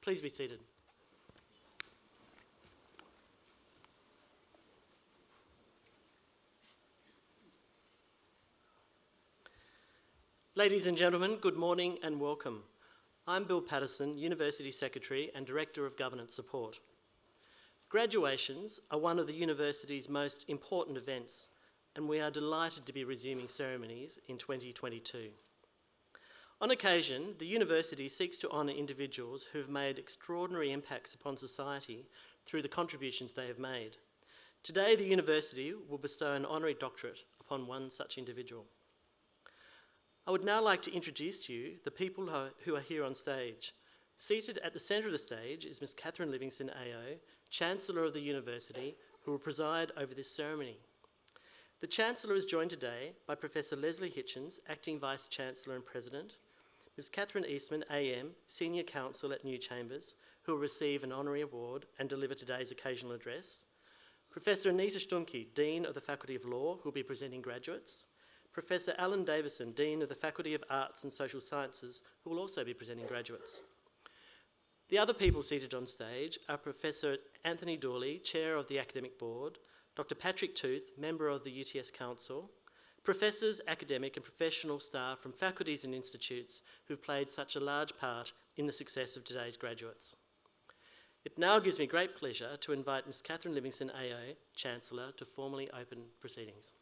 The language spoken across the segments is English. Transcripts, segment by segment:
Please be seated. Ladies and gentlemen, good morning and welcome. I'm Bill Patterson, University Secretary and Director of Governance Support. Graduations are one of the university's most important events, and we are delighted to be resuming ceremonies in 2022. On occasion, the university seeks to honour individuals who have made extraordinary impacts upon society through the contributions they have made. Today, the university will bestow an honorary doctorate upon one such individual. I would now like to introduce to you the people who are here on stage. Seated at the centre of the stage is Ms. Catherine Eastman, AO, Chancellor of the University, who will preside over this ceremony. The Chancellor is joined today by Professor Leslie Hitchens, Acting Vice-Chancellor and President, Ms. Catherine Eastman, AM, Senior Counsel at New Chambers, who will receive an honorary award and deliver today's occasional address, Professor Anita Stumke, Dean of the Faculty of Law, who will be presenting graduates, Professor Alan Davison, Dean of the Faculty of Arts and Social Sciences, who will also be presenting graduates. The other people seated on stage are Professor Anthony Dawley, Chair of the Academic Board, Dr. Patrick Tooth, Member of the UTS Council, professors, academic and professional staff from faculties and institutes who've played such a large part in the success of today's graduates. It now gives me great pleasure to invite Ms. Catherine Livingstone, AO, Chancellor, to formally open proceedings.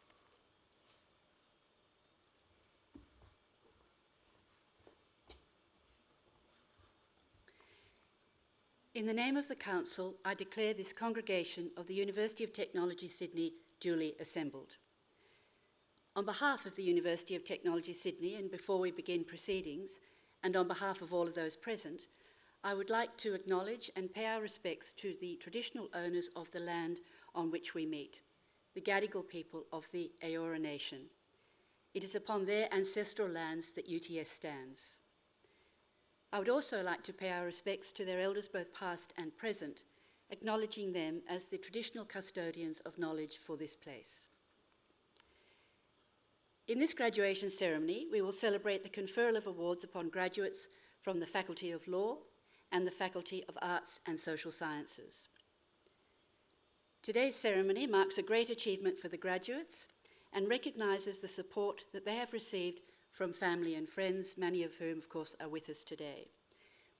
In the name of the Council, I declare this congregation of the University of Technology Sydney duly assembled. On behalf of the University of Technology Sydney, and before we begin proceedings, and on behalf of all of those present, I would like to acknowledge and pay our respects to the traditional owners of the land on which we meet, the Gadigal people of the Eora Nation. It is upon their ancestral lands that UTS stands. I would also like to pay our respects to their elders, both past and present, acknowledging them as the traditional custodians of knowledge for this place. In this graduation ceremony, we will celebrate the conferral of awards upon graduates from the Faculty of Law and the Faculty of Arts and Social Sciences. Today's ceremony marks a great achievement for the graduates and recognises the support that they have received from family and friends, many of whom, of course, are with us today.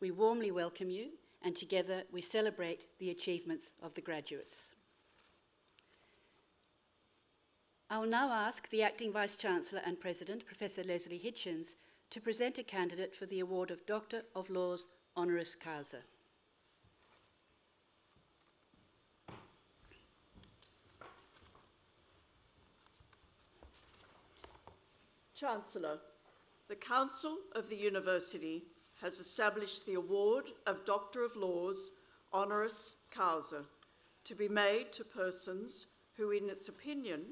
We warmly welcome you, and together we celebrate the achievements of the graduates. I will now ask the Acting Vice-Chancellor and President, Professor Leslie Hitchens, to present a candidate for the award of Doctor of Laws honoris causa. Chancellor, the Council of the University has established the award of Doctor of Laws honoris causa to be made to persons who, in its opinion,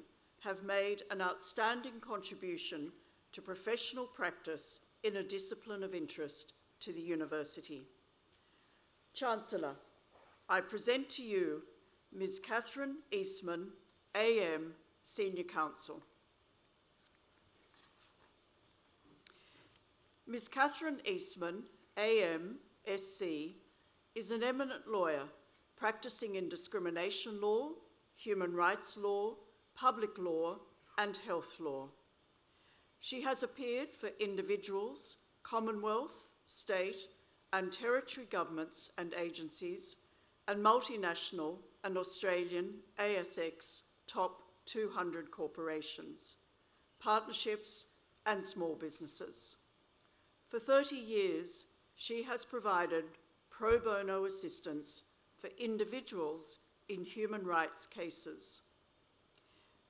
have made an outstanding contribution to professional practice in a discipline of interest to the University. Chancellor, I present to you Ms. Catherine Eastman, AM, Senior Counsel. Ms. Catherine Eastman, AM, SC, is an eminent lawyer practising in discrimination law, human rights law, public law, and health law. She has appeared for individuals, Commonwealth, state, and territory governments and agencies, and multinational and Australian ASX top 200 corporations, partnerships, and small businesses. For 30 years, she has provided pro bono assistance for individuals in human rights cases.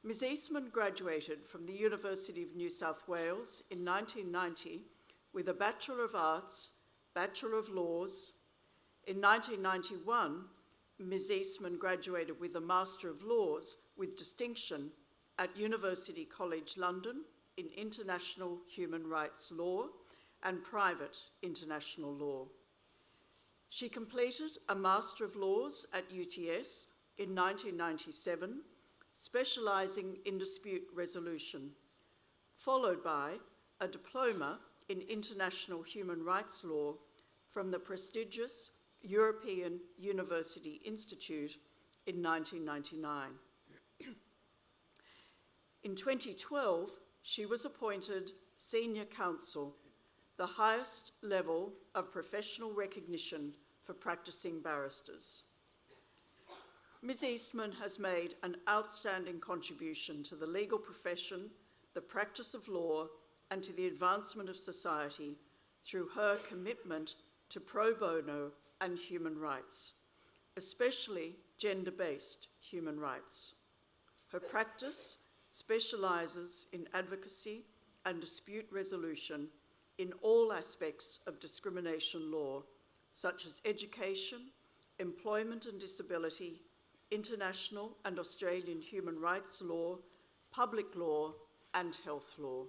Ms. Eastman graduated from the University of New South Wales in 1990 with a Bachelor of Arts, Bachelor of Laws. In 1991, Ms. Eastman graduated with a Master of Laws with distinction at University College London in International Human Rights Law and Private International Law. She completed a Master of Laws at UTS in 1997, specialising in dispute resolution, followed by a diploma in international human rights law from the prestigious European University Institute in 1999. In 2012, she was appointed Senior Counsel, the highest level of professional recognition for practicing barristers. Ms. Eastman has made an outstanding contribution to the legal profession, the practice of law, and to the advancement of society through her commitment to pro bono and human rights, especially gender-based human rights. Her practice specialises in advocacy and dispute resolution in all aspects of discrimination law, such as education, employment and disability, international and Australian human rights law, public law, and health law.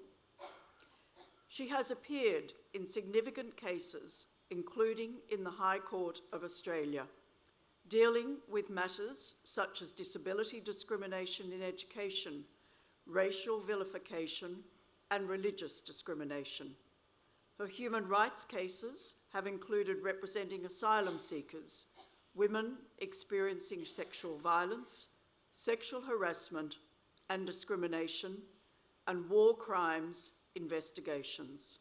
She has appeared in significant cases, including in the High Court of Australia, dealing with matters such as disability discrimination in education, racial vilification, and religious discrimination. Her human rights cases have included representing asylum seekers, women experiencing sexual violence, sexual harassment and discrimination, and war crimes investigations.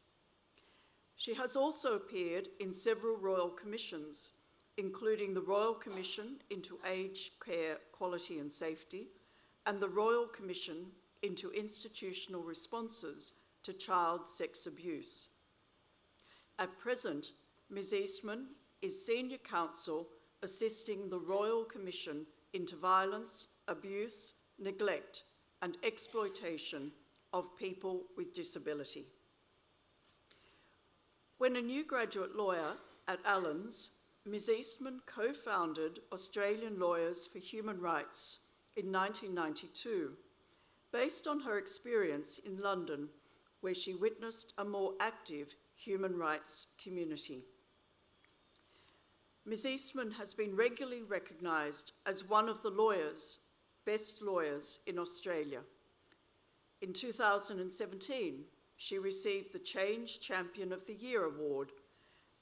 She has also appeared in several royal commissions, including the Royal Commission into Aged Care Quality and Safety and the Royal Commission into Institutional Responses to Child Sex Abuse. At present, Ms. Eastman is Senior Counsel assisting the Royal Commission into Violence, Abuse, Neglect and Exploitation of People with Disability. When a new graduate lawyer at Allens, Ms. Eastman co-founded Australian Lawyers for Human Rights in 1992, based on her experience in London, where she witnessed a more active human rights community. Ms. Eastman has been regularly recognised as one of the best lawyers in Australia. In 2017, she received the Change Champion of the Year award,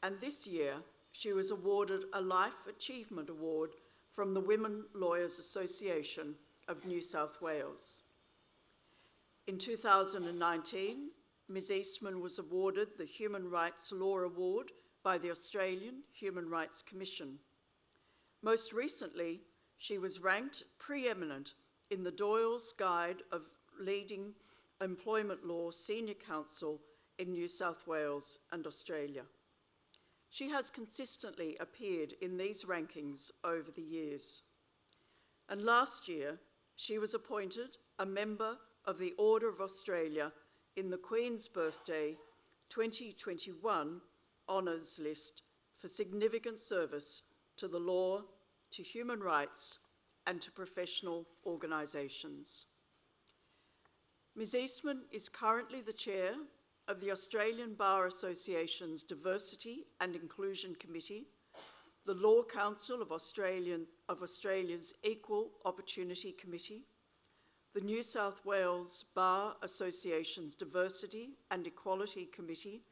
and this year she was awarded a Life Achievement Award from the Women Lawyers Association of New South Wales. In 2019, Ms. Eastman was awarded the Human Rights Law Award by the Australian Human Rights Commission. Most recently, she was ranked preeminent in the Doyle's Guide of Leading Employment Law Senior Counsel in New South Wales and Australia. She has consistently appeared in these rankings over the years. And last year, she was appointed a member of the Order of Australia in the Queen's Birthday 2021 Honours List for significant service to the law, to human rights, and to professional organisations. Ms. Eastman is currently the chair of the Australian Bar Association's Diversity and Inclusion Committee, the Law Council of Australia's Equal Opportunity Committee, the New South Wales Bar Association's Diversity and Equality Committee,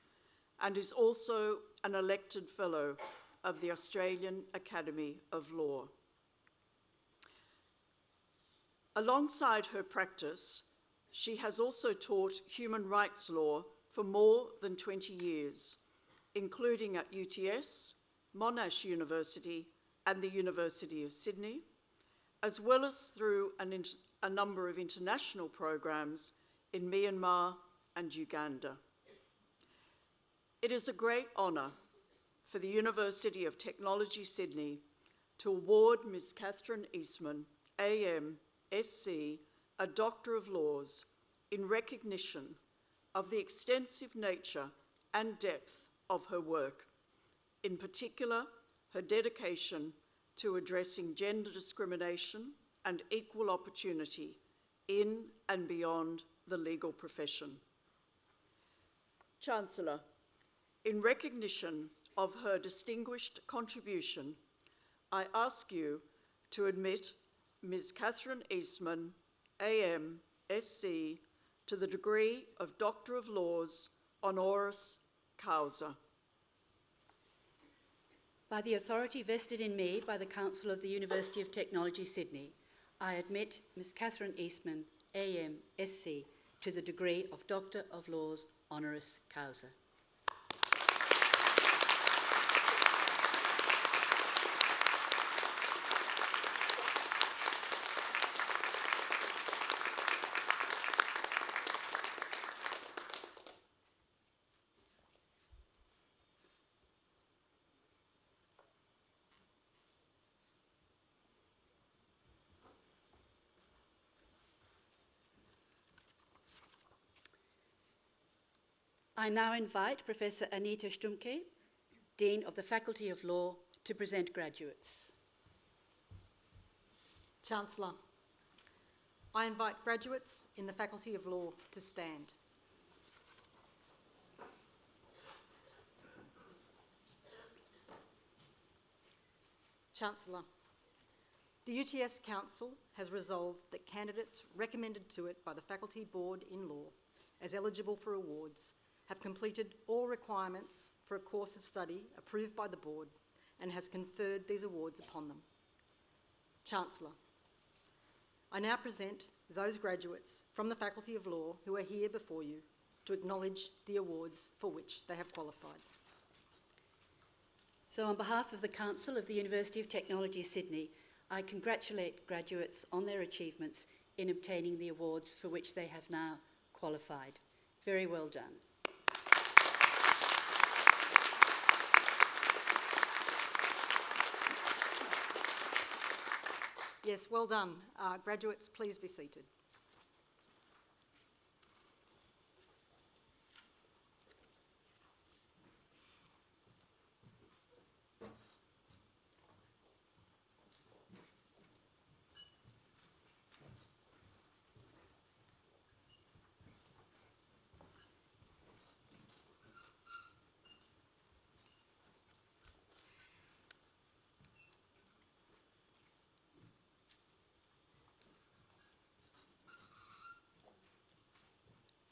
and is also an elected fellow of the Australian Academy of Law. Alongside her practice, she has also taught human rights law for more than 20 years, including at UTS, Monash University, and the University of Sydney, as well as through a number of international programs in Myanmar and Uganda. It is a great honour for the University of Technology, Sydney, to award Ms. Catherine Eastman, AM, SC, a Doctor of Laws, in recognition of the extensive nature and depth of her work, in particular, her dedication to addressing gender discrimination and equal opportunity in and beyond the legal profession. Chancellor, in recognition of her distinguished contribution, I ask you to admit Ms. Catherine Eastman, AM, SC, to the degree of Doctor of Laws, honoris causa. By the authority vested in me by the Council of the University of Technology, Sydney, I admit Ms. Catherine Eastman, AM, SC, to the degree of Doctor of Laws, honoris causa. I now invite Professor Anita Stumke, Dean of the Faculty of Law, to present graduates. Chancellor, I invite graduates in the Faculty of Law to stand. Chancellor, the UTS Council has resolved that candidates recommended to it by the Faculty Board in Law as eligible for awards have completed all requirements for a course of study approved by the Board and has conferred these awards upon them. Chancellor, I now present those graduates from the Faculty of Law who are here before you to acknowledge the awards for which they have qualified. So on behalf of the Council of the University of Technology, Sydney, I congratulate graduates on their achievements in obtaining the awards for which they have now qualified. Very well done. Yes, well done. Graduates, please be seated.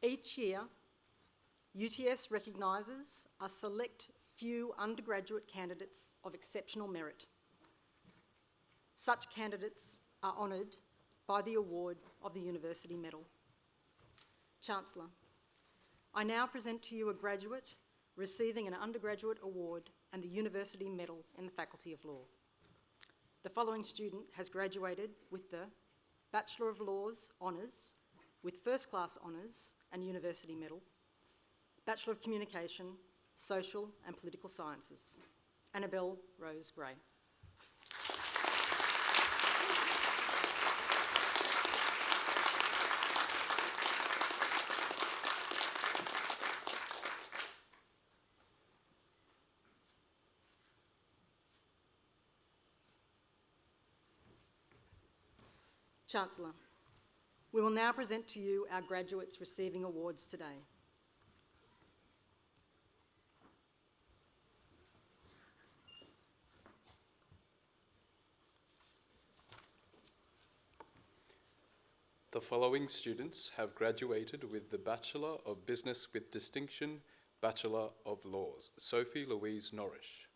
Each year, UTS recognises a select few undergraduate candidates of exceptional merit. Such candidates are honoured by the award of the University Medal. Chancellor, I now present to you a graduate receiving an undergraduate award and the University Medal in the Faculty of Law. The following student has graduated with the Bachelor of Laws Honours, with First Class Honours and University Medal, Bachelor of Communication, Social and Political Sciences, Annabelle Rose Gray. Chancellor, we will now present to you our graduates receiving awards today. The following students have graduated with the Bachelor of Business with Distinction, Bachelor of Laws. Sophie Louise Norrish.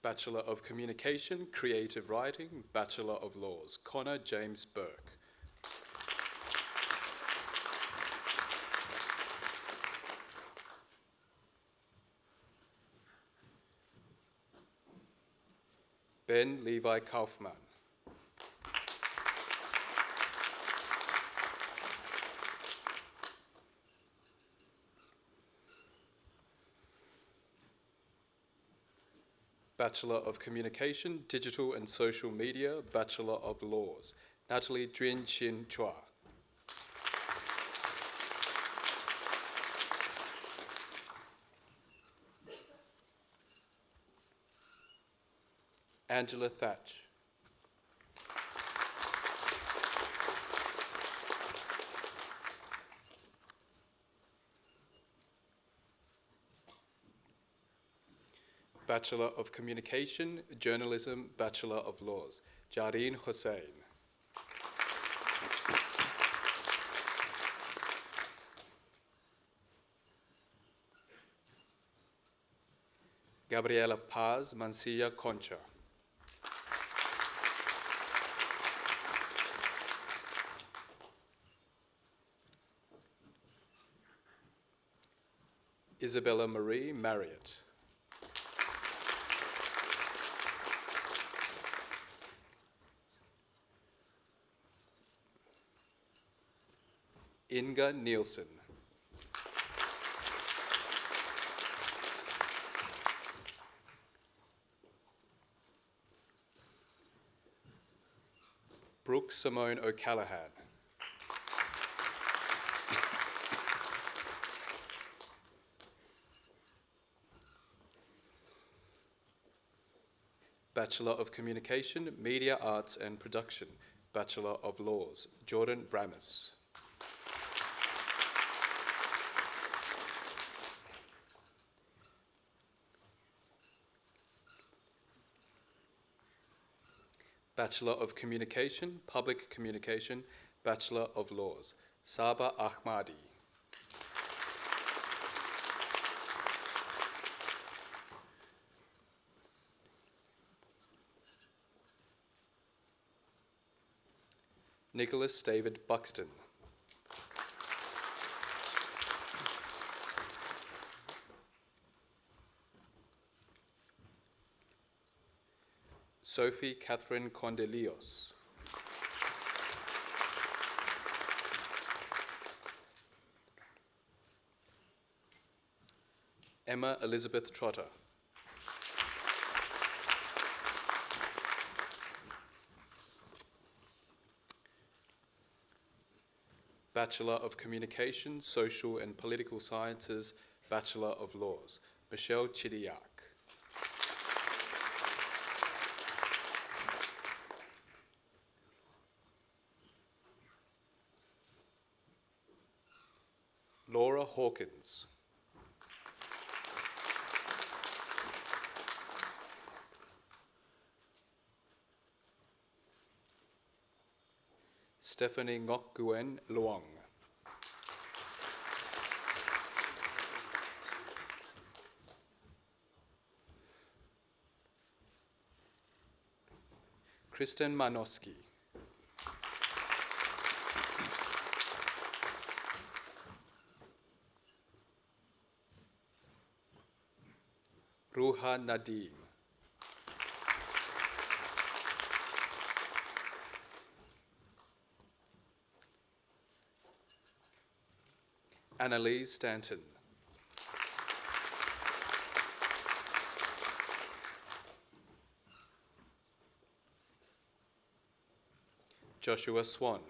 Bachelor of Communication, Creative Writing, Bachelor of Laws, Connor James Burke. Ben Levi Kaufman. Bachelor of Communication, Digital and Social Media, Bachelor of Laws, Natalie Drin Chin Chua. Angela Thatch. Bachelor of Communication, Journalism, Bachelor of Laws, Jareen Hussain. Gabriela Paz Mancilla Concha. Isabella Marie Marriott. Inga Nielsen. Brooke Simone O'Callaghan. Bachelor of Communication, Media Arts and Production, Bachelor of Laws, Jordan Bramis. Bachelor of Communication, Public Communication, Bachelor of Laws, Saba Ahmadi. Nicholas David Buxton. Sophie Catherine Condelios. Emma Elizabeth Trotter. Bachelor of Communication, Social and Political Sciences, Bachelor of Laws, Michelle Chidiak. Laura Hawkins. Stephanie Ngoc Nguyen Luong. Kristen Manoski. Ruha Nadeem. Annalise Stanton. Joshua Swan.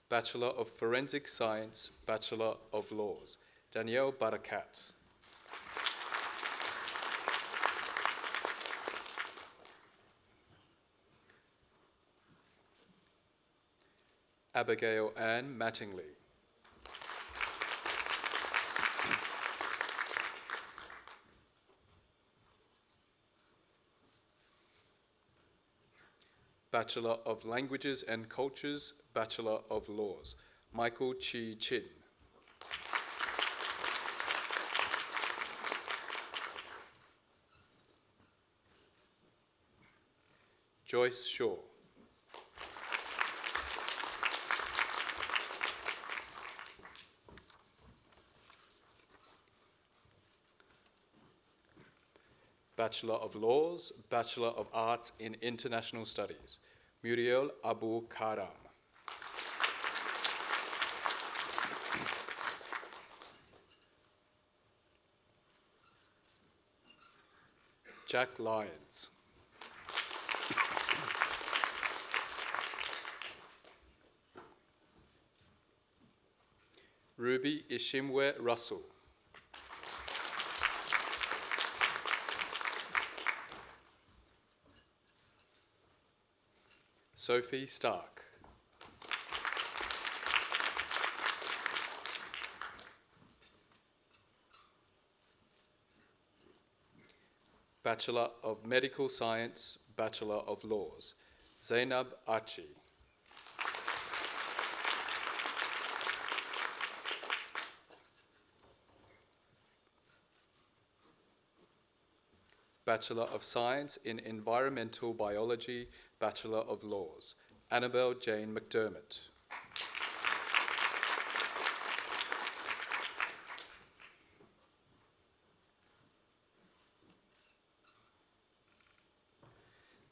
Bachelor of Forensic Science, Bachelor of Laws, Danielle Barakat. Abigail Ann Mattingly. Bachelor of Languages and Cultures, Bachelor of Laws, Michael Chi Chin. Joyce Shaw. Bachelor of Laws, Bachelor of Arts in International Studies, Muriel Abu Karam. Jack Lyons. Ruby Ishimwe Russell. Sophie Stark. Bachelor of Medical Science, Bachelor of Laws, Zainab Achi. Bachelor of Science in Environmental Biology, Bachelor of Laws, Annabelle Jane McDermott.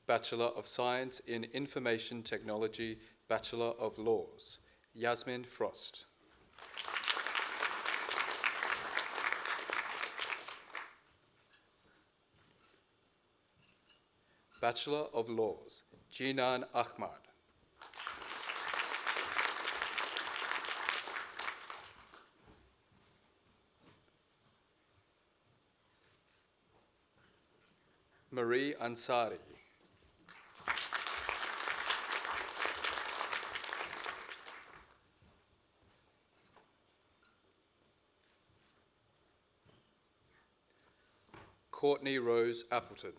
Bachelor of Science in Information Technology, Bachelor of Laws, Yasmin Frost. Bachelor of Laws, Jinan Ahmad. Marie Ansari. Courtney Rose Appleton.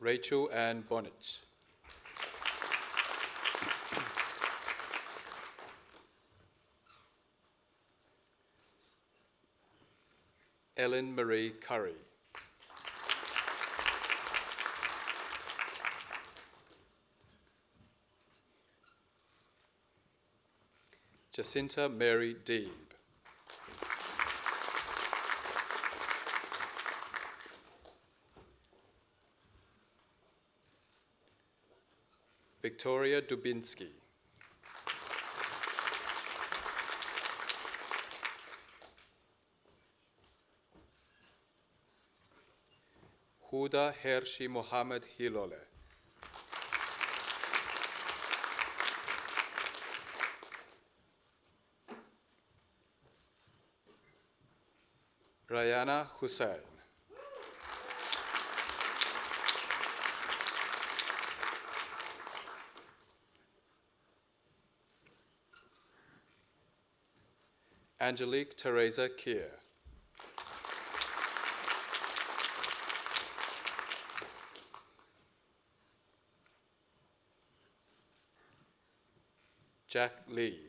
Rachel Ann Bonnet. Ellen Marie Curry. Jacinta Mary Deeb. Victoria Dubinsky. Huda Hershi Mohammed Hilole. Rayana Hussain. Angelique Teresa Kier. Jack Lee.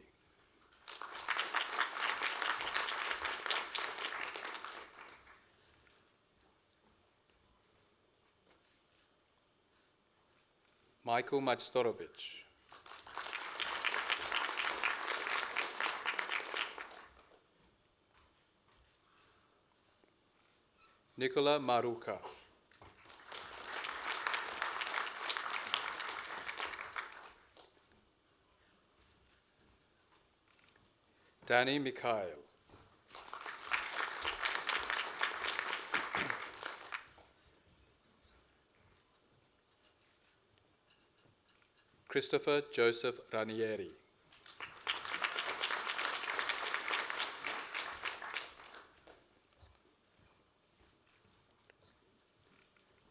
Michael Majstorovic. Nicola Maruka. Danny Mikhail. Christopher Joseph Ranieri.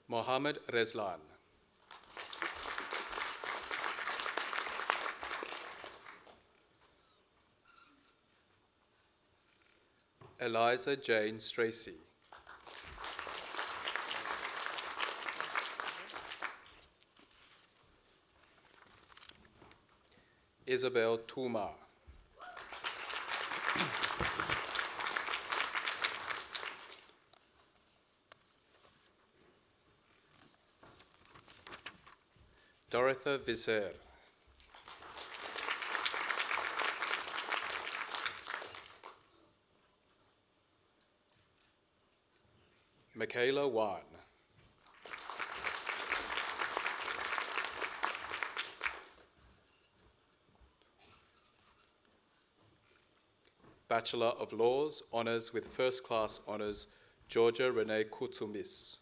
Mohammed Rezlan. Eliza Jane Stracy. Isabel Tuma. Dorothy Vizer. Michaela Wan. Bachelor of Laws, Honours with First Class Honours, Georgia Renee Koutoumis.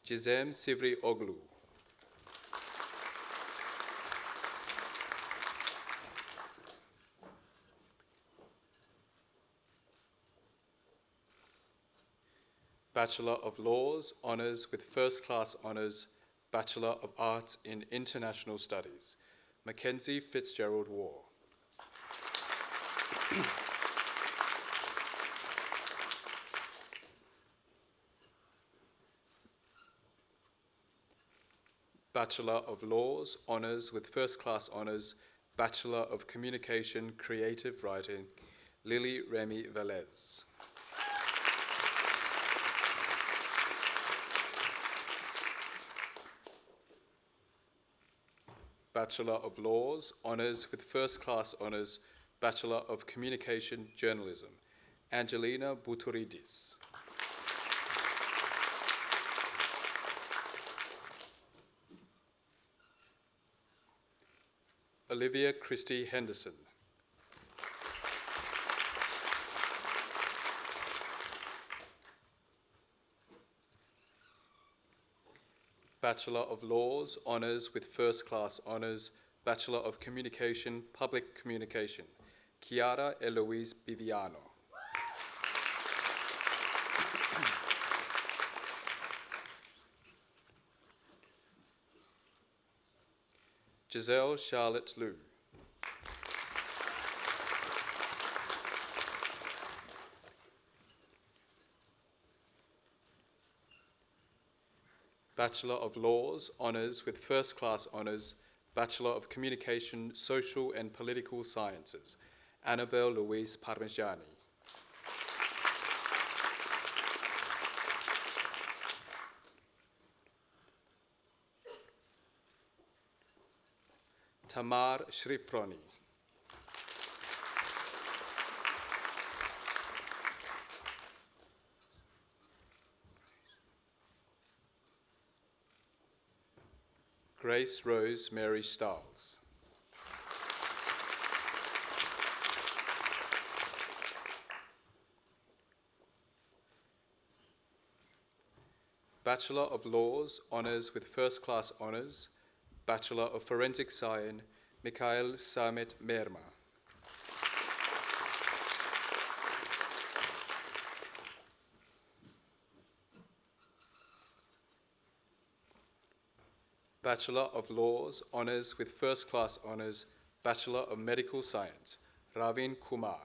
Jizem Sivri Oglu. Bachelor of Laws, Honours with First Class Honours, Bachelor of Arts in International Studies, Mackenzie Fitzgerald War. Bachelor of Laws, Honours with First Class Honours, Bachelor of Communication, Creative Writing, Lily Remy Velez. Bachelor of Laws, Honours with First Class Honours, Bachelor of Communication, Journalism, Angelina Bouturidis. Olivia Christie Henderson. Bachelor of Laws, Honours with First Class Honours, Bachelor of Communication, Public Communication, Chiara Eloise Biviano. Giselle Charlotte Liu. Bachelor of Laws, Honours with First Class Honours, Bachelor of Communication, Social and Political Sciences, Annabelle Louise Parmigiani. Tamar Shrifroni. Grace Rose Mary Stiles. Bachelor of Laws, Honours with First Class Honours, Bachelor of Forensic Science, Mikhail Samet Merma. Bachelor of Laws, Honours with First Class Honours, Bachelor of Medical Science, Ravin Kumar.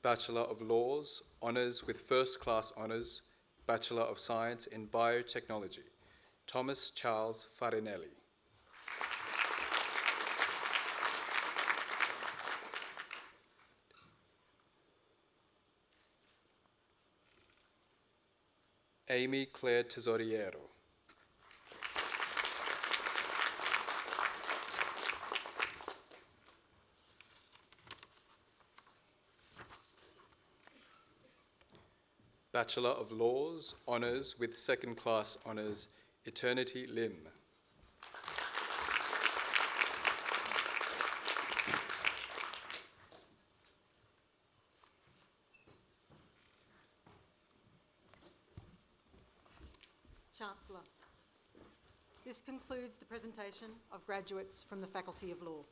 Bachelor of Laws, Honours with First Class Honours, Bachelor of Science in Biotechnology, Thomas Charles Farinelli. Amy Claire Tesoriero. Bachelor of Laws, Honours with Second Class Honours, Eternity Lim. Chancellor, this concludes the presentation of graduates from the Faculty of Law.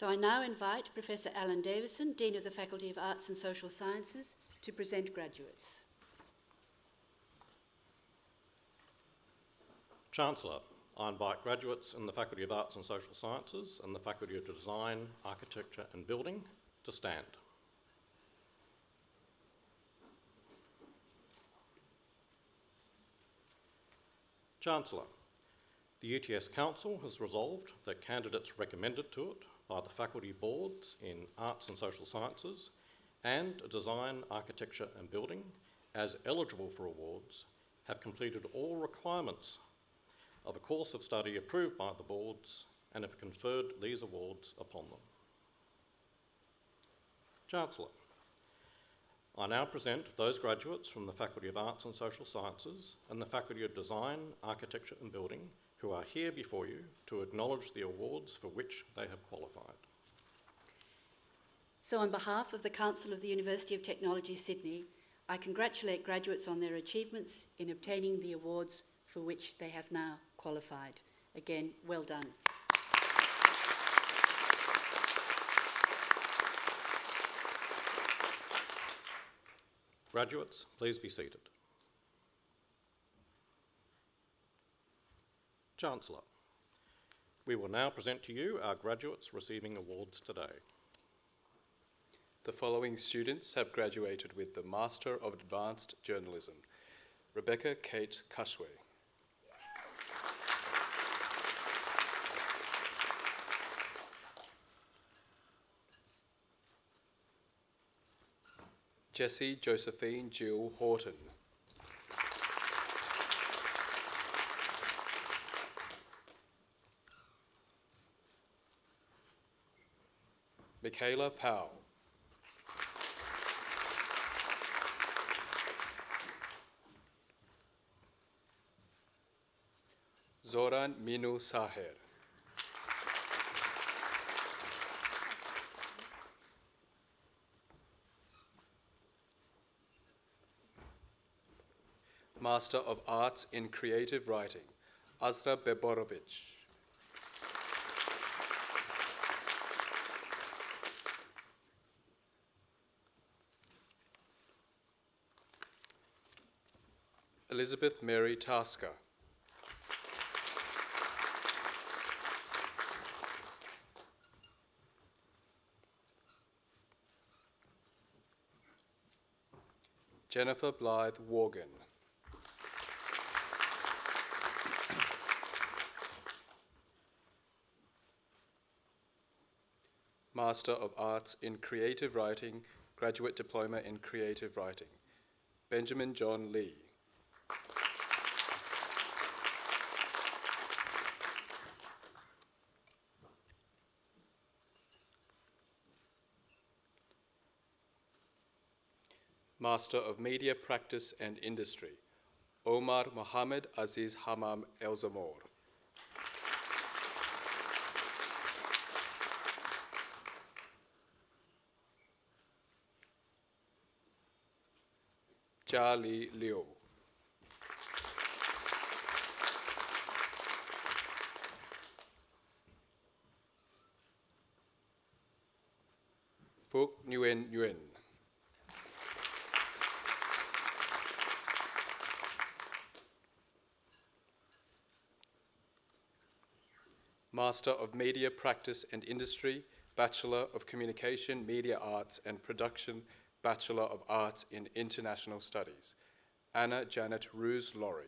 So I now invite Professor Alan Davison, Dean of the Faculty of Arts and Social Sciences, to present graduates. Chancellor, I invite graduates in the Faculty of Arts and Social Sciences and the Faculty of Design, Architecture and Building to stand. Chancellor, the UTS Council has resolved that candidates recommended to it by the faculty boards in Arts and Social Sciences and Design, Architecture and Building as eligible for awards have completed all requirements of a course of study approved by the boards and have conferred these awards upon them. Chancellor, I now present those graduates from the Faculty of Arts and Social Sciences and the Faculty of Design, Architecture and Building who are here before you to acknowledge the awards for which they have qualified. So on behalf of the Council of the University of Technology, Sydney, I congratulate graduates on their achievements in obtaining the awards for which they have now qualified. Again, well done. Graduates, please be seated. Chancellor, we will now present to you our graduates receiving awards today. The following students have graduated with the Master of Advanced Journalism: Rebecca Kate Cushway, Jessie Josephine Jill Horton, Michaela Powell, Zoran Minu Saher, Master of Arts in Creative Writing, Azra Beborovich, Elizabeth Mary Tasker, Jennifer Blythe Worgan, Master of Arts in Creative Writing, Graduate Diploma in Creative Writing, Benjamin John Lee, Master of Media Practice and Industry, Omar Mohammed Aziz Hamam Elzamor, Jia Li Liu, Phuc Nguyen Nguyen, Master of Media Practice and Industry, Bachelor of Communication, Media Arts and Production, Bachelor of Arts in International Studies, Anna Janet Roos Laurie.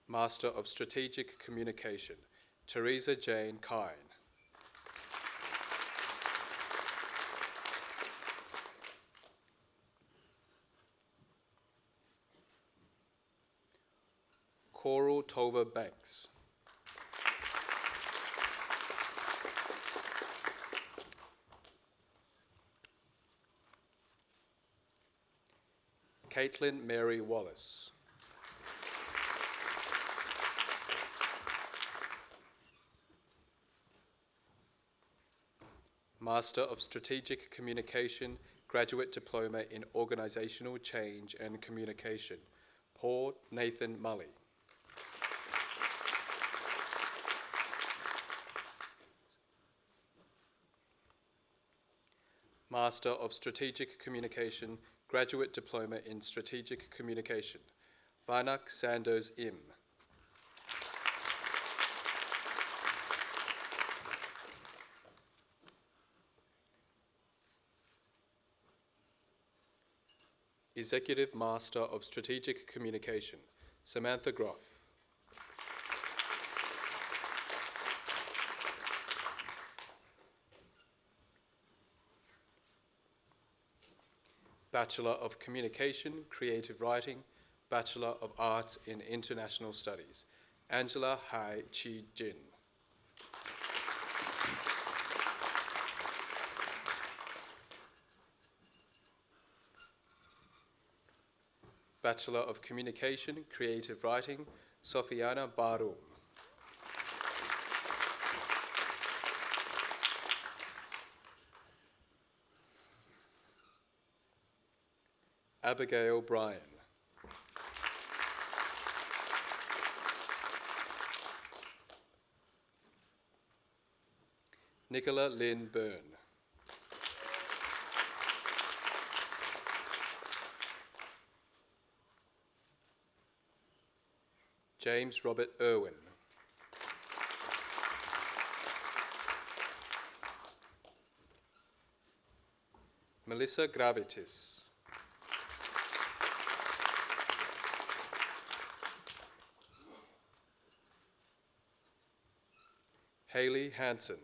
Master of Strategic Communication, Teresa Jane Kine. Coral Tova Banks. Caitlin Mary Wallace. Master of Strategic Communication, Graduate Diploma in Organizational Change and Communication, Paul Nathan Mully. Master of Strategic Communication, Graduate Diploma in Strategic Communication, Vanak Sandoz Im. Executive Master of Strategic Communication, Samantha Groff. Bachelor of Communication, Creative Writing, Bachelor of Arts in International Studies, Angela Hai Chi Jin. Bachelor of Communication, Creative Writing, Sofiana Barum. Abigail Bryan. Nicola Lynn Byrne. James Robert Irwin. Melissa Gravitis. Hayley Hansen.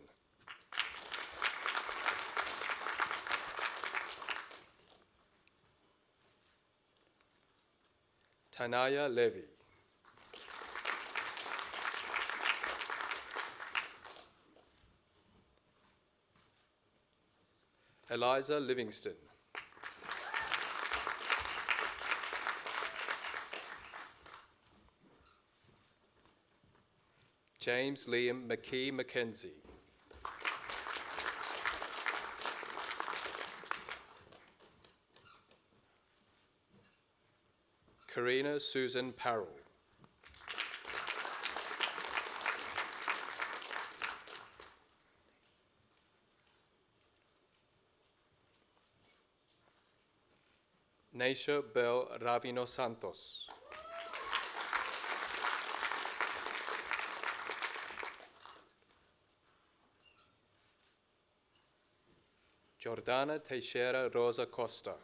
Tanaya Levy. Eliza Livingston. James Liam McKee Mackenzie. Karina Susan Parrell. Naisha Bell Ravino Santos. Jordana Teixeira Rosa Costa.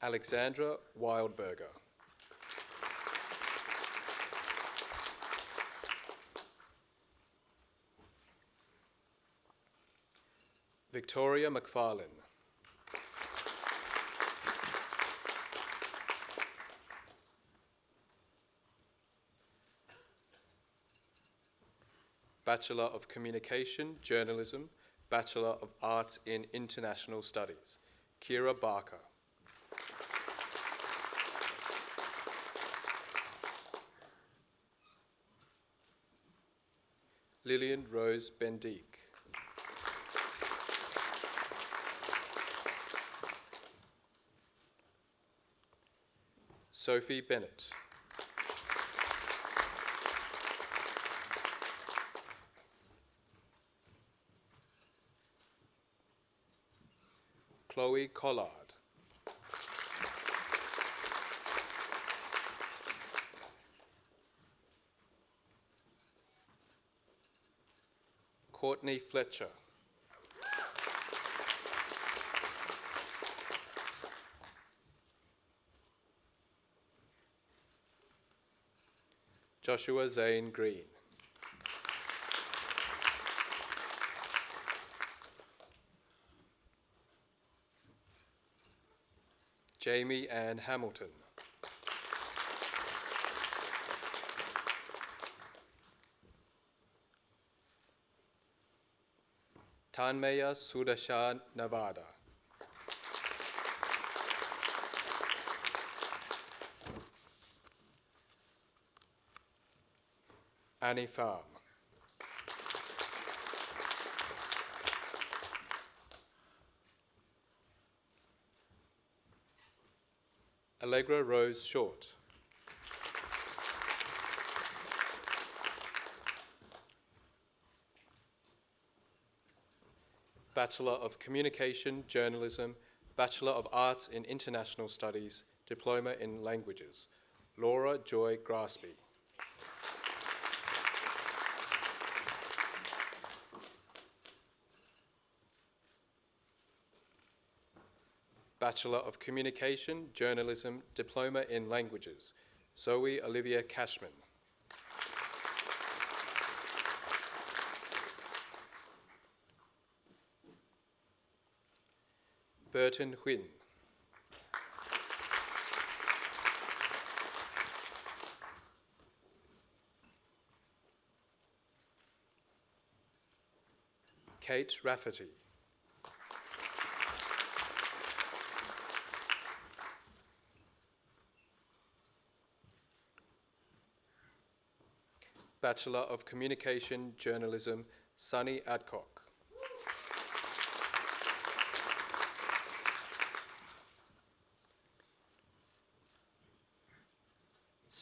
Alexandra Wildberger. Victoria McFarlane. Bachelor of Communication, Journalism, Bachelor of Arts in International Studies, Kira Barker. Lillian Rose Bendique. Sophie Bennett. Chloe Collard. Courtney Fletcher. Joshua Zane Green. Jamie Ann Hamilton. Tanmaya Sudasha Navada. Annie Farm. Allegra Rose Short. Bachelor of Communication, Journalism, Bachelor of Arts in International Studies, Diploma in Languages, Laura Joy Graspy. Bachelor of Communication, Journalism, Diploma in Languages, Zoe Olivia Cashman. Burton Huynh. Kate Rafferty. Bachelor of Communication, Journalism, Sunny Adcock.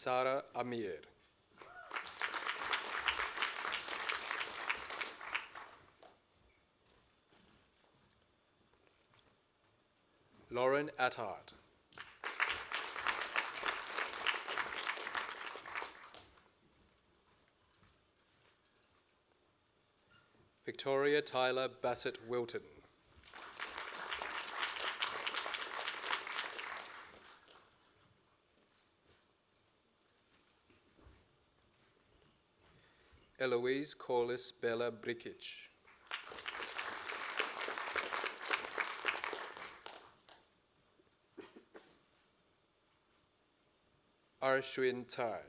Sara Amir. Lauren Attard. Victoria Tyler Bassett Wilton. Eloise Corliss Bella Brikic. Arshwin Tai.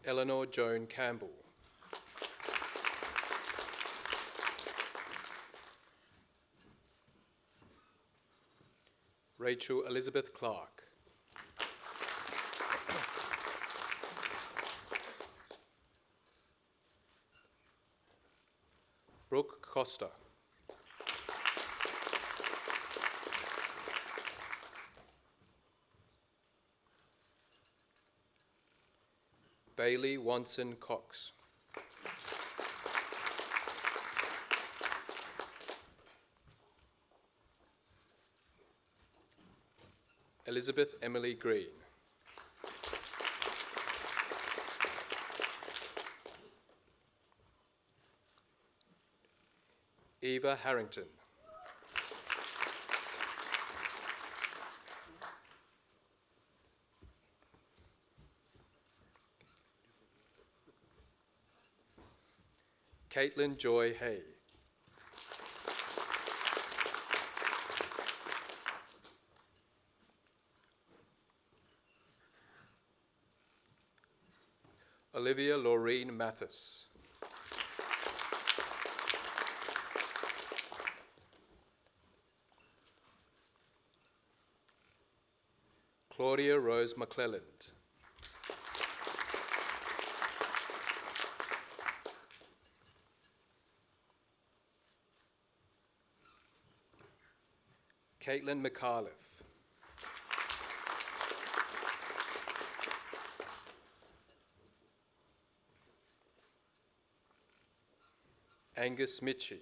Eleanor Joan Campbell. Rachel Elizabeth Clark. Brooke Costa. Bailey Wanson Cox. Elizabeth Emily Green. Eva Harrington. Caitlin Joy Hay. Olivia Laureen Mathis. Claudia Rose McClelland. Caitlin McAuliffe. Angus Mitchie.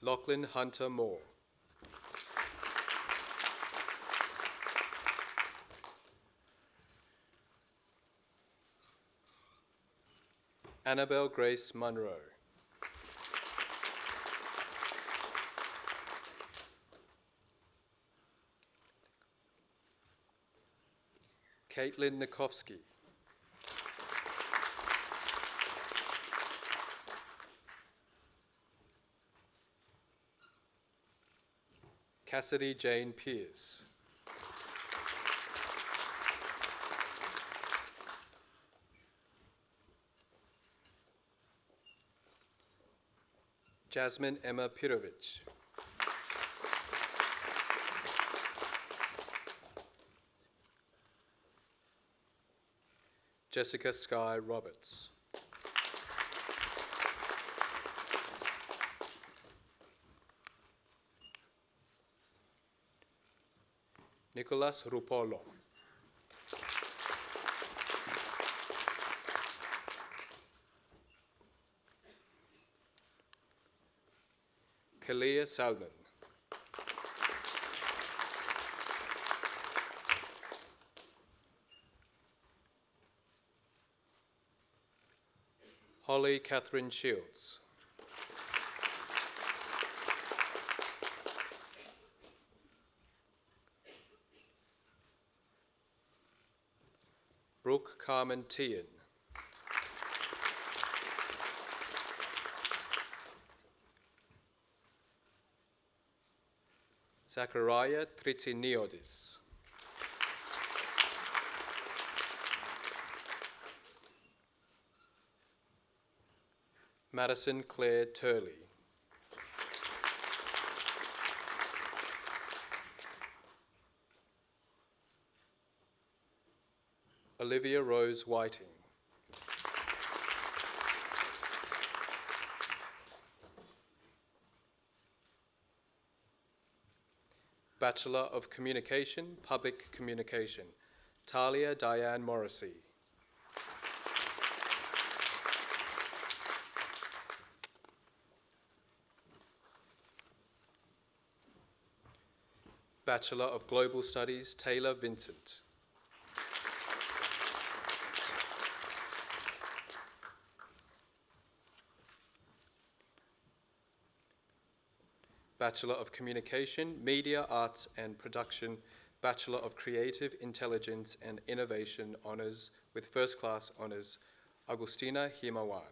Lachlan Hunter Moore. Annabelle Grace Munro. Caitlin Nikowski. Cassidy Jane Pierce. Jasmine Emma Pirovich. Jessica Sky Roberts. Nicholas Rupolo. Kalia Salman. Holly Catherine Shields. Brooke Carmen Tien. Zachariah Tritiniodis. Madison Claire Turley. Olivia Rose Whiting. Bachelor of Communication, Public Communication, Talia Diane Morrissey. Bachelor of Global Studies, Taylor Vincent. Bachelor of Communication, Media, Arts and Production, Bachelor of Creative Intelligence and Innovation Honours with First Class Honours, Agustina Himawan.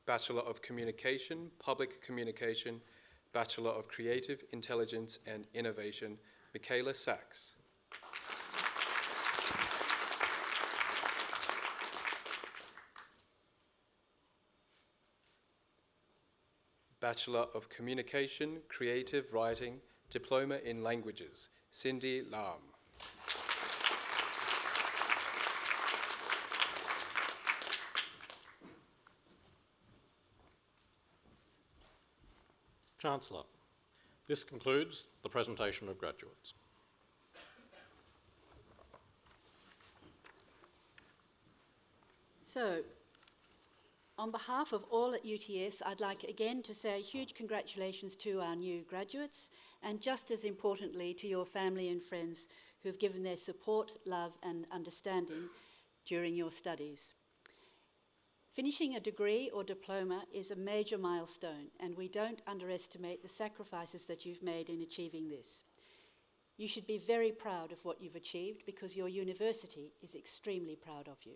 Bachelor of Communication, Public Communication, Bachelor of Creative Intelligence and Innovation, Michaela Sachs. Bachelor of Communication, Creative Writing, Diploma in Languages, Cindy Lam. Chancellor, this concludes the presentation of graduates. So, on behalf of all at UTS, I'd like again to say a huge congratulations to our new graduates, and just as importantly to your family and friends who have given their support, love and understanding during your studies. Finishing a degree or diploma is a major milestone, and we don't underestimate the sacrifices that you've made in achieving this. You should be very proud of what you've achieved because your university is extremely proud of you.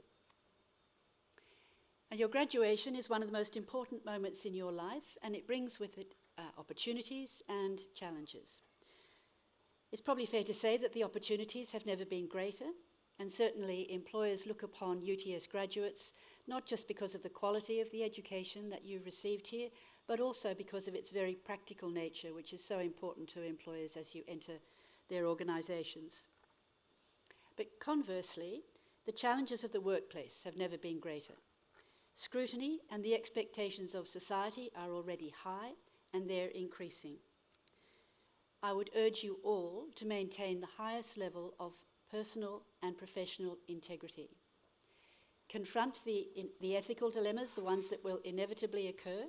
And your graduation is one of the most important moments in your life, and it brings with it opportunities and challenges. It's probably fair to say that the opportunities have never been greater, and certainly employers look upon UTS graduates not just because of the quality of the education that you've received here, but also because of its very practical nature, which is so important to employers as you enter their organisations. But conversely, the challenges of the workplace have never been greater. Scrutiny and the expectations of society are already high, and they're increasing. I would urge you all to maintain the highest level of personal and professional integrity. Confront the ethical dilemmas, the ones that will inevitably occur.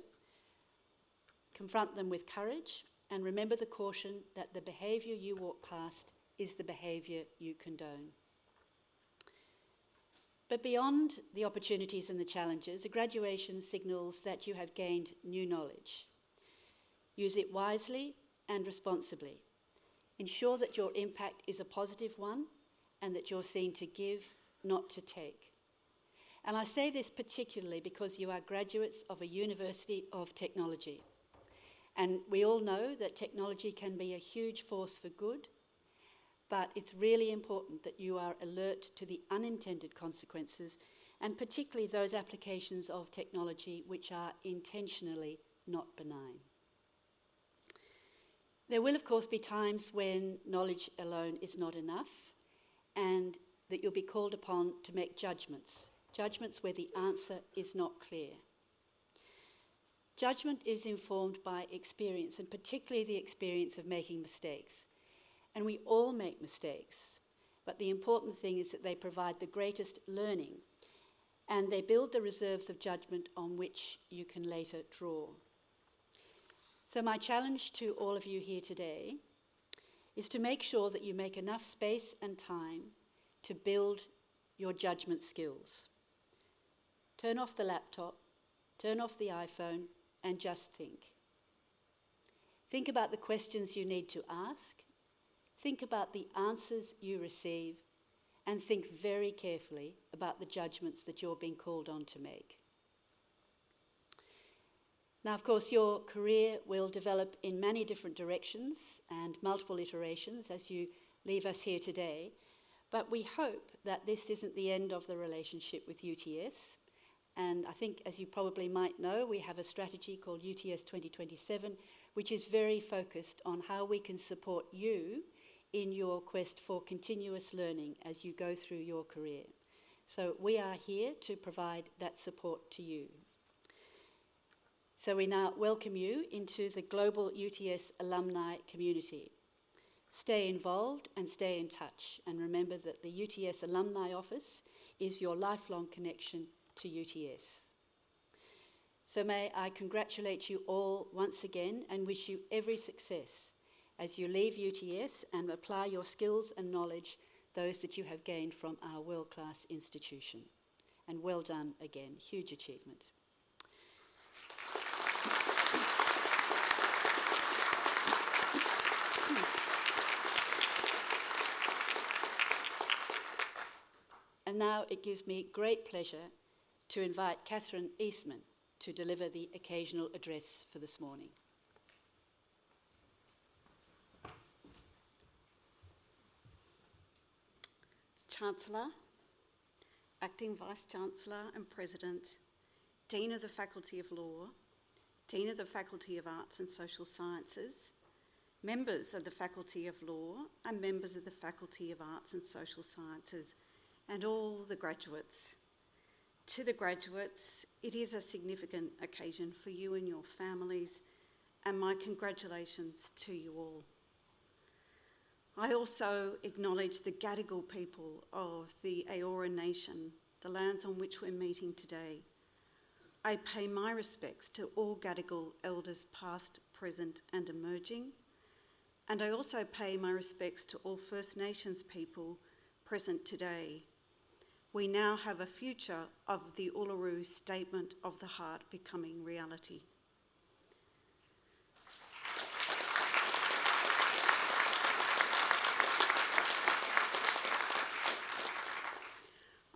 Confront them with courage, and remember the caution that the behaviour you walk past is the behaviour you condone. But beyond the opportunities and the challenges, a graduation signals that you have gained new knowledge. Use it wisely and responsibly. Ensure that your impact is a positive one and that you're seen to give, not to take. And I say this particularly because you are graduates of a university of technology. And we all know that technology can be a huge force for good, but it's really important that you are alert to the unintended consequences, and particularly those applications of technology which are intentionally not benign. There will, of course, be times when knowledge alone is not enough, and that you'll be called upon to make judgments where the answer is not clear. Judgment is informed by experience, and particularly the experience of making mistakes. And we all make mistakes, but the important thing is that they provide the greatest learning, and they build the reserves of judgment on which you can later draw. So my challenge to all of you here today is to make sure that you make enough space and time to build your judgment skills. Turn off the laptop, turn off the iPhone, and just think. Think about the questions you need to ask. Think about the answers you receive, and think very carefully about the judgments that you're being called on to make. Now, of course, your career will develop in many different directions and multiple iterations as you leave us here today, but we hope that this isn't the end of the relationship with UTS. And I think, as you probably might know, we have a strategy called UTS 2027, which is very focused on how we can support you in your quest for continuous learning as you go through your career. So we are here to provide that support to you. So we now welcome you into the global UTS alumni community. Stay involved and stay in touch, and remember that the UTS Alumni Office is your lifelong connection to UTS. So may I congratulate you all once again and wish you every success as you leave UTS and apply your skills and knowledge, those that you have gained from our world-class institution. And well done again, huge achievement. And now it gives me great pleasure to invite Catherine Eastman to deliver the occasional address for this morning. Chancellor, Acting Vice-Chancellor and President, Dean of the Faculty of Law, Dean of the Faculty of Arts and Social Sciences, members of the Faculty of Law and members of the Faculty of Arts and Social Sciences, and all the graduates. To the graduates, it is a significant occasion for you and your families, and my congratulations to you all. I also acknowledge the Gadigal people of the Eora Nation, the lands on which we're meeting today. I pay my respects to all Gadigal elders past, present and emerging, and I also pay my respects to all First Nations people present today. We now have a future of the Uluru Statement of the Heart becoming reality.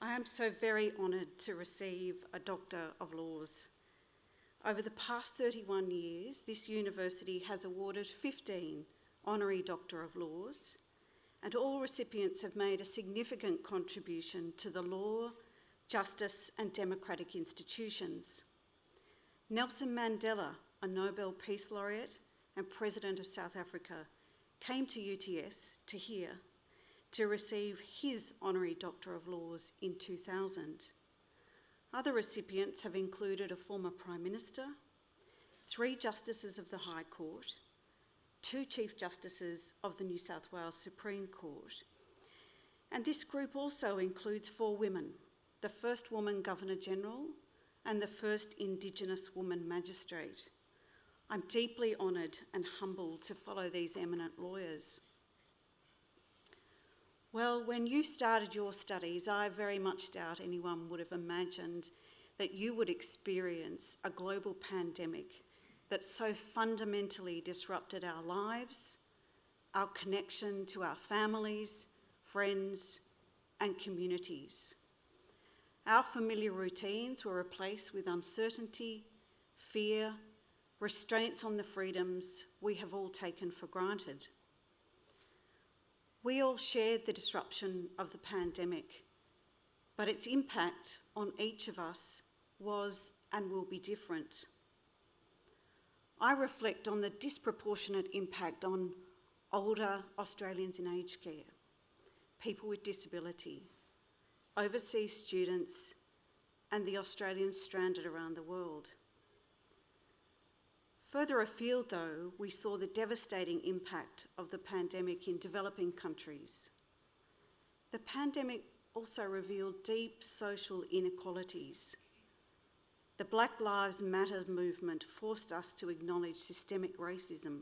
I am so very honoured to receive a Doctor of Laws. Over the past 31 years, this university has awarded 15 Honorary Doctor of Laws, and all recipients have made a significant contribution to the law, justice and democratic institutions. Nelson Mandela, a Nobel Peace Laureate and President of South Africa, came to UTS to receive his Honorary Doctor of Laws in 2000. Other recipients have included a former Prime Minister, 3 Justices of the High Court, 2 Chief Justices of the New South Wales Supreme Court. And this group also includes 4 women, the first woman Governor-General and the first Indigenous woman magistrate. I'm deeply honoured and humbled to follow these eminent lawyers. Well, when you started your studies, I very much doubt anyone would have imagined that you would experience a global pandemic that so fundamentally disrupted our lives, our connection to our families, friends, and communities. Our familiar routines were replaced with uncertainty, fear, restraints on the freedoms we have all taken for granted. We all shared the disruption of the pandemic, but its impact on each of us was and will be different. I reflect on the disproportionate impact on older Australians in aged care, people with disability, overseas students, and the Australians stranded around the world. Further afield, though, we saw the devastating impact of the pandemic in developing countries. The pandemic also revealed deep social inequalities. The Black Lives Matter movement forced us to acknowledge systemic racism.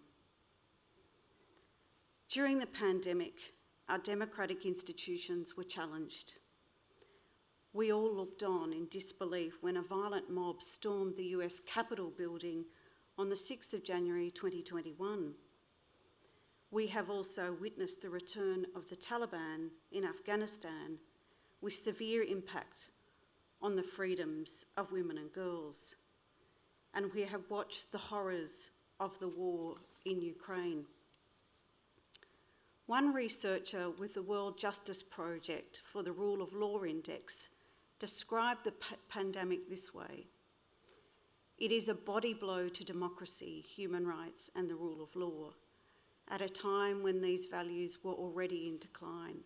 During the pandemic, our democratic institutions were challenged. We all looked on in disbelief when a violent mob stormed the US Capitol building on the 6th of January 2021. We have also witnessed the return of the Taliban in Afghanistan with severe impact on the freedoms of women and girls. And we have watched the horrors of the war in Ukraine. One researcher with the World Justice Project for the Rule of Law Index described the pandemic this way: It is a body blow to democracy, human rights and the rule of law, at a time when these values were already in decline.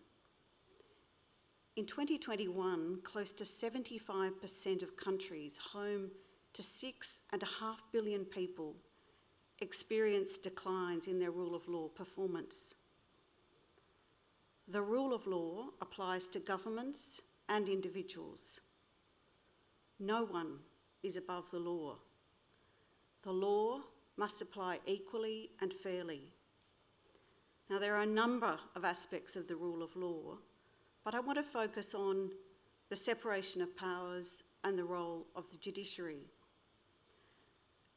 In 2021, close to 75% of countries home to 6.5 billion people experienced declines in their rule of law performance. The rule of law applies to governments and individuals. No one is above the law. The law must apply equally and fairly. Now, there are a number of aspects of the rule of law, but I want to focus on the separation of powers and the role of the judiciary.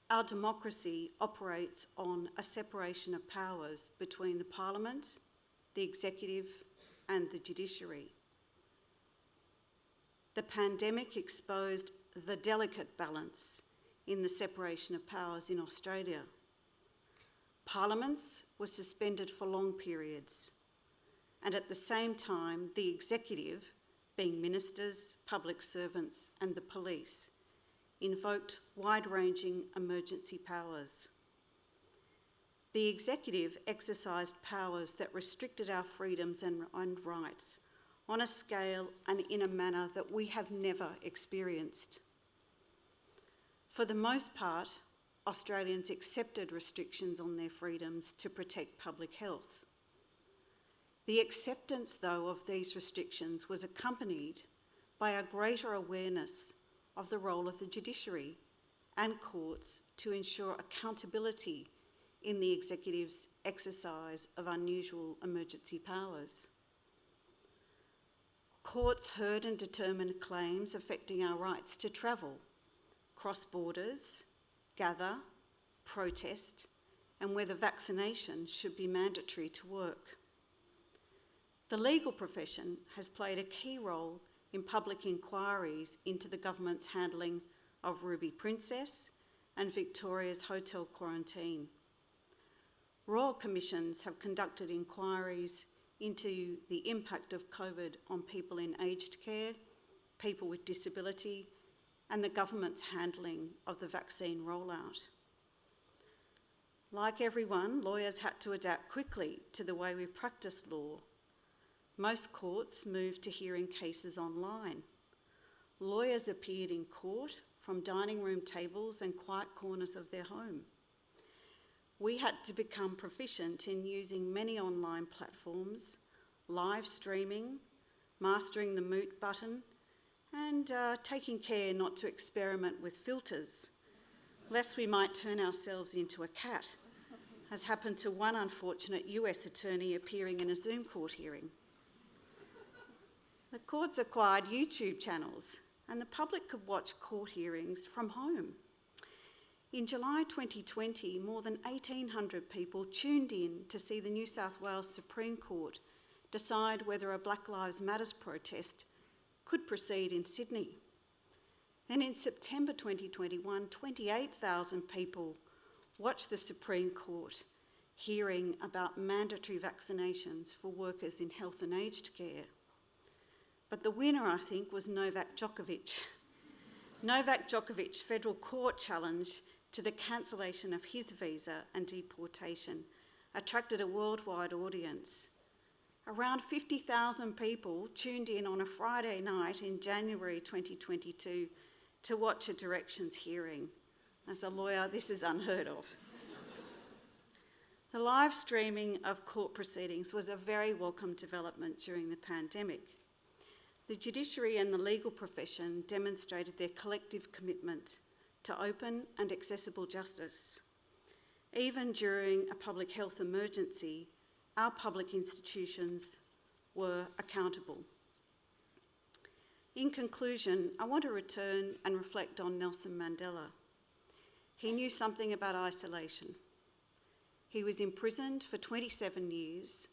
Our democracy operates on a separation of powers between the Parliament, the executive, and the judiciary. The pandemic exposed the delicate balance in the separation of powers in Australia. Parliaments were suspended for long periods, and at the same time, the executive, being ministers, public servants, and the police, invoked wide-ranging emergency powers. The executive exercised powers that restricted our freedoms and rights on a scale and in a manner that we have never experienced. For the most part, Australians accepted restrictions on their freedoms to protect public health. The acceptance, though, of these restrictions was accompanied by a greater awareness of the role of the judiciary and courts to ensure accountability in the executive's exercise of unusual emergency powers. Courts heard and determined claims affecting our rights to travel, cross borders, gather, protest, and whether vaccination should be mandatory to work. The legal profession has played a key role in public inquiries into the government's handling of Ruby Princess and Victoria's hotel quarantine. Royal commissions have conducted inquiries into the impact of COVID on people in aged care, people with disability, and the government's handling of the vaccine rollout. Like everyone, lawyers had to adapt quickly to the way we practice law. Most courts moved to hearing cases online. Lawyers appeared in court from dining room tables and quiet corners of their home. We had to become proficient in using many online platforms, live streaming, mastering the mute button, and taking care not to experiment with filters, lest we might turn ourselves into a cat, as happened to one unfortunate US attorney appearing in a Zoom court hearing. The courts acquired YouTube channels, and the public could watch court hearings from home. In July 2020, more than 1,800 people tuned in to see the New South Wales Supreme Court decide whether a Black Lives Matter protest could proceed in Sydney. Then in September 2021, 28,000 people watched the Supreme Court hearing about mandatory vaccinations for workers in health and aged care. But the winner, I think, was Novak Djokovic. Novak Djokovic's federal court challenge to the cancellation of his visa and deportation attracted a worldwide audience. Around 50,000 people tuned in on a Friday night in January 2022 to watch a directions hearing. As a lawyer, this is unheard of. The live streaming of court proceedings was a very welcome development during the pandemic. The judiciary and the legal profession demonstrated their collective commitment to open and accessible justice. Even during a public health emergency, our public institutions were accountable. In conclusion, I want to return and reflect on Nelson Mandela. He knew something about isolation. He was imprisoned for 27 years,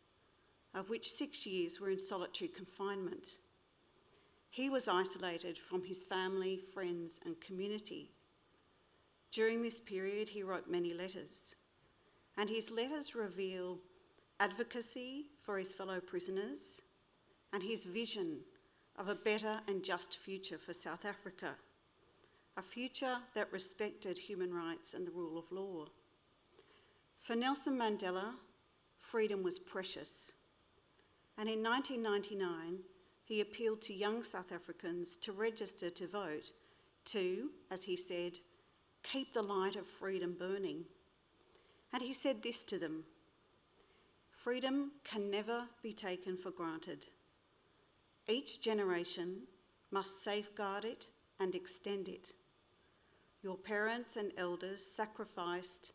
of which 6 years were in solitary confinement. He was isolated from his family, friends, and community. During this period, he wrote many letters, and his letters reveal advocacy for his fellow prisoners and his vision of a better and just future for South Africa, a future that respected human rights and the rule of law. For Nelson Mandela, freedom was precious. And in 1999, he appealed to young South Africans to register to vote to, as he said, keep the light of freedom burning. And he said this to them: freedom can never be taken for granted. Each generation must safeguard it and extend it. Your parents and elders sacrificed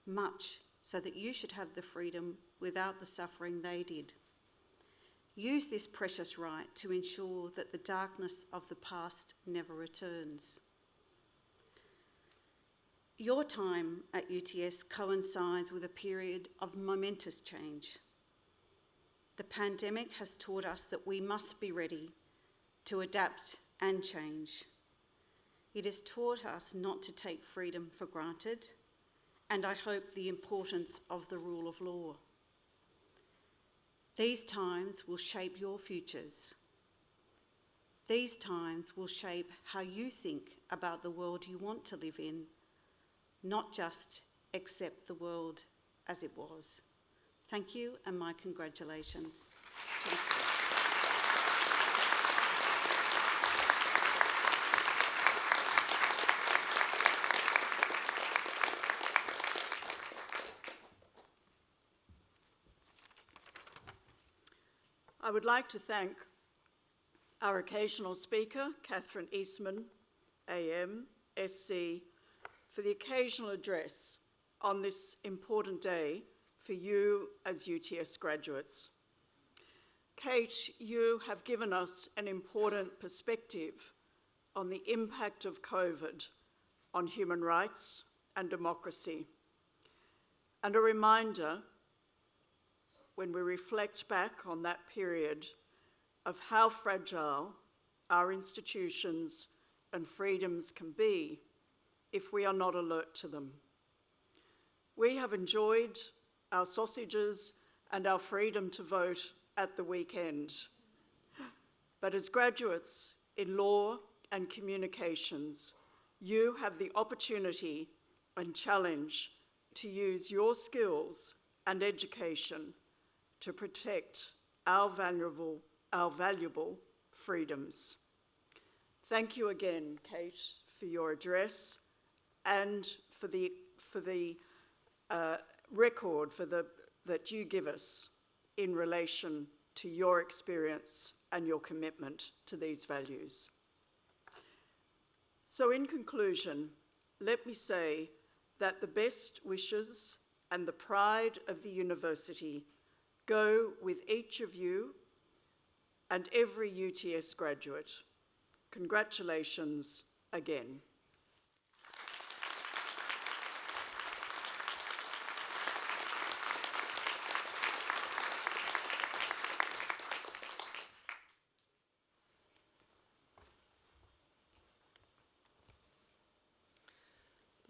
much so that you should have the freedom without the suffering they did. Use this precious right to ensure that the darkness of the past never returns. Your time at UTS coincides with a period of momentous change. The pandemic has taught us that we must be ready to adapt and change. It has taught us not to take freedom for granted, and I hope the importance of the rule of law. These times will shape your futures. These times will shape how you think about the world you want to live in, not just accept the world as it was. Thank you, and my congratulations. I would like to thank our occasional speaker, Catherine Eastman, AM, SC, for the occasional address on this important day for you as UTS graduates. Kate, you have given us an important perspective on the impact of COVID on human rights and democracy, and a reminder, when we reflect back on that period, of how fragile our institutions and freedoms can be if we are not alert to them. We have enjoyed our sausages and our freedom to vote at the weekend. But as graduates in law and communications, you have the opportunity and challenge to use your skills and education to protect our valuable freedoms. Thank you again, Kate, for your address and for the record that you give us in relation to your experience and your commitment to these values. So in conclusion, let me say that the best wishes and the pride of the university go with each of you and every UTS graduate. Congratulations again.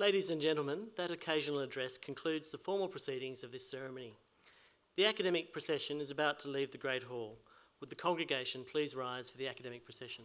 Ladies and gentlemen, that occasional address concludes the formal proceedings of this ceremony. The academic procession is about to leave the Great Hall. Would the congregation please rise for the academic procession?